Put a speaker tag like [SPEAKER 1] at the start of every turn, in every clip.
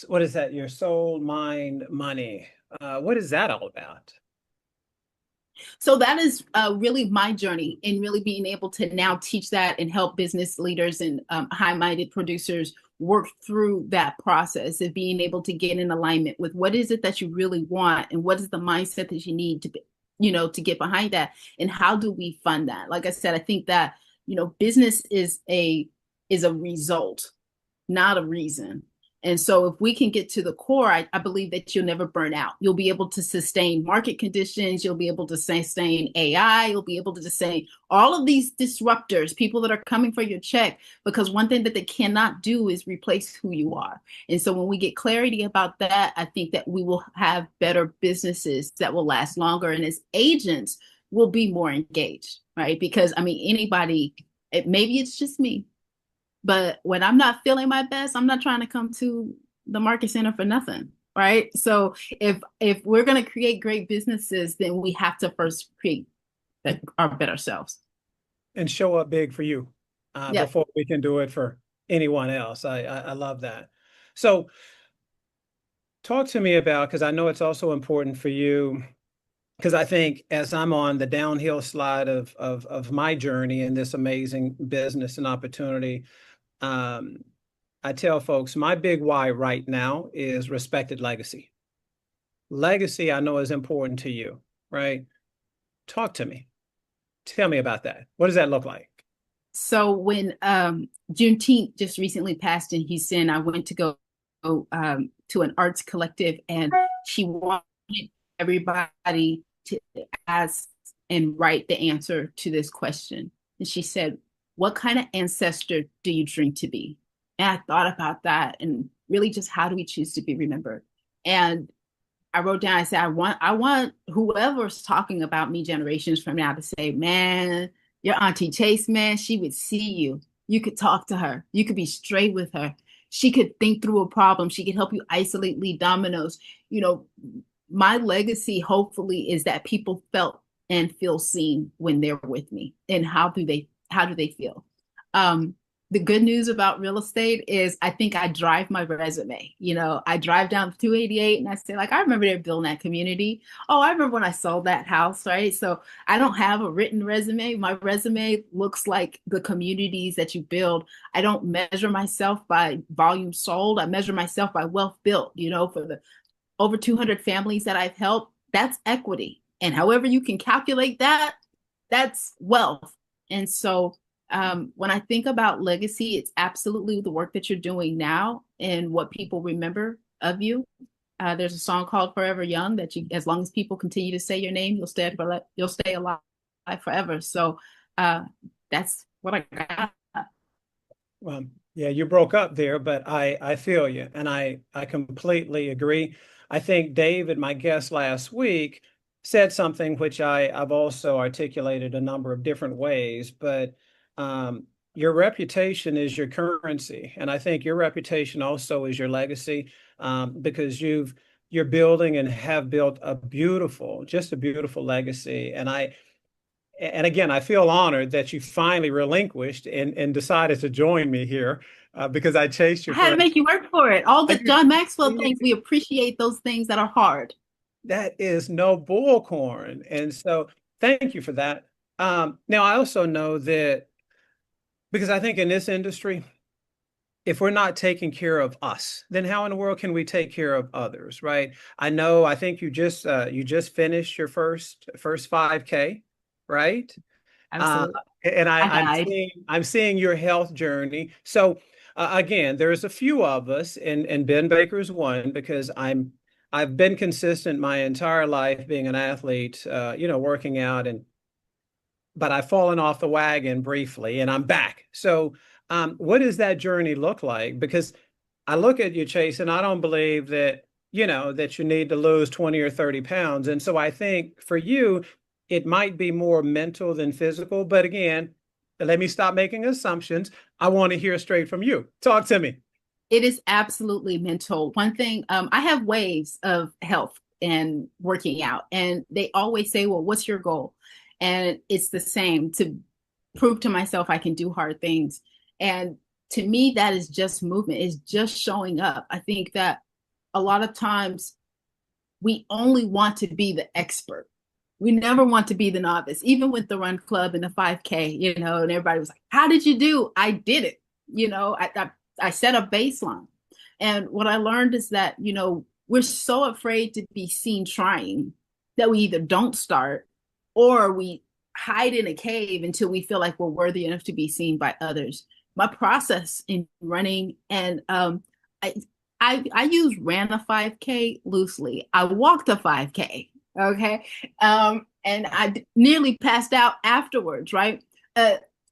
[SPEAKER 1] what is that? Your soul, mind, money. What is that all about?
[SPEAKER 2] So that is really my journey in really being able to now teach that and help business leaders and high-minded producers work through that process of being able to get in alignment with what is it that you really want and what is the mindset that you need to be, to get behind that, and how do we fund that. Like I said, I think that business is a result, not a reason. And so if we can get to the core, I believe that you'll never burn out. You'll be able to sustain market conditions. You'll be able to sustain AI. You'll be able to sustain all of these disruptors, people that are coming for your check, because one thing that they cannot do is replace who you are. And so when we get clarity about that, I think that we will have better businesses that will last longer. And as agents, we'll be more engaged, right? Because I mean, maybe it's just me, but when I'm not feeling my best, I'm not trying to come to the market center for nothing, right? So if we're going to create great businesses, then we have to first create our better selves.
[SPEAKER 1] And show up big for you
[SPEAKER 2] Yep.
[SPEAKER 1] before we can do it for anyone else. I love that. So talk to me about, because I know it's also important for you, because I think as I'm on the downhill slide of my journey in this amazing business and opportunity, um, I tell folks my big why right now is respected legacy. Legacy, I know is important to you, right? Talk to me. Tell me about that. What does that look like?
[SPEAKER 2] So when Juneteenth just recently passed in Houston, I went to go to an arts collective, and she wanted everybody to ask and write the answer to this question. And she said, "What kind of ancestor do you dream to be?" And I thought about that and really just how do we choose to be remembered? And I wrote down, I said, I want whoever's talking about me generations from now to say, man, your Auntie Chase, man, she would see you. You could talk to her. You could be straight with her. She could think through a problem. She could help you isolate lead dominoes. You know, my legacy hopefully is that people felt and feel seen when they're with me. And how do they feel? Um, the good news about real estate is I think I drive my resume. I drive down 288 and I say, like, I remember they're building that community. Oh, I remember when I sold that house, right? So I don't have a written resume. My resume looks like the communities that you build. I don't measure myself by volume sold. I measure myself by wealth built, for the over 200 families that I've helped. That's equity. And however you can calculate that, that's wealth. And so when I think about legacy, it's absolutely the work that you're doing now and what people remember of you. There's a song called "Forever Young" that as long as people continue to say your name, you'll stay alive forever. So uh, that's what I got.
[SPEAKER 1] Well, yeah, you broke up there, but I feel you, and I completely agree. I think David, my guest last week, said something which I've also articulated a number of different ways, but your reputation is your currency, and I think your reputation also is your legacy, because you're building and have built just a beautiful legacy, and again, I feel honored that you finally relinquished and decided to join me here because I chased you
[SPEAKER 2] I had
[SPEAKER 1] for
[SPEAKER 2] to make you work for it. All the John Maxwell
[SPEAKER 1] you,
[SPEAKER 2] things, we appreciate those things that are hard.
[SPEAKER 1] that is no bullcorn. And so thank you for that. Now, I also know that because I think in this industry, if we're not taking care of us, then how in the world can we take care of others, right? I think you just finished your first 5K, right? Uh,
[SPEAKER 2] Absolutely.
[SPEAKER 1] and
[SPEAKER 2] I
[SPEAKER 1] I'm
[SPEAKER 2] died.
[SPEAKER 1] seeing your health journey. So again, there's a few of us, and Ben Baker's one because I've been consistent my entire life being an athlete, working out, but I've fallen off the wagon briefly, and I'm back. So what does that journey look like? Because I look at you, Chase, and I don't believe that that you need to lose 20 or 30 pounds. And so I think for you, it might be more mental than physical. But again, let me stop making assumptions. I want to hear straight from you. Talk to me.
[SPEAKER 2] It is absolutely mental. One thing, I have waves of health and working out, and they always say, well, what's your goal? And it's the same, to prove to myself I can do hard things. And to me, that is just movement, it's just showing up. I think that a lot of times we only want to be the expert. We never want to be the novice, even with the run club and the 5K, and everybody was like, how did you do? I did it. I set a baseline. And what I learned is that, we're so afraid to be seen trying that we either don't start or we hide in a cave until we feel like we're worthy enough to be seen by others. My process in running, and I, I use ran a 5K loosely. I walked a 5K. Okay. And I nearly passed out afterwards, right?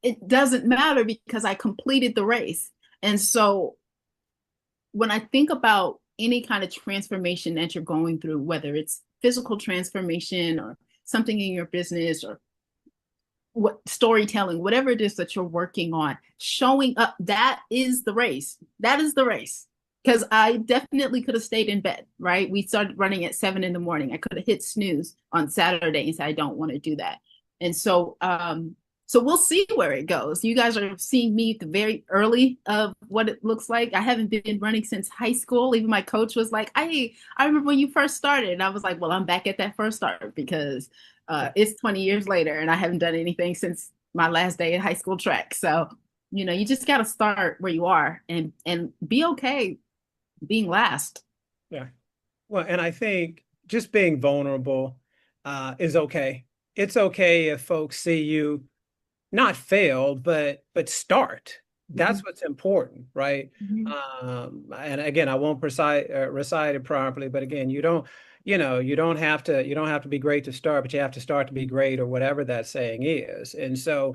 [SPEAKER 2] It doesn't matter because I completed the race. And so when I think about any kind of transformation that you're going through, whether it's physical transformation or something in your business or what storytelling, whatever it is that you're working on, showing up, that is the race. That is the race. Because I definitely could have stayed in bed, right? We started running at 7 a.m. I could have hit snooze on Saturday and said, I don't want to do that. And so we'll see where it goes. You guys are seeing me at the very early of what it looks like. I haven't been running since high school. Even my coach was like, I remember when you first started. And I was like, well, I'm back at that first start because it's 20 years later and I haven't done anything since my last day at high school track. So, you just got to start where you are and be okay being last.
[SPEAKER 1] Yeah. Well, and I think just being vulnerable is okay. It's okay if folks see you not fail, but start. That's
[SPEAKER 2] Mhm.
[SPEAKER 1] what's important, right?
[SPEAKER 2] Mhm.
[SPEAKER 1] And again, I won't recite it properly, but again, you don't have to be great to start, but you have to start to be great, or whatever that saying is. And so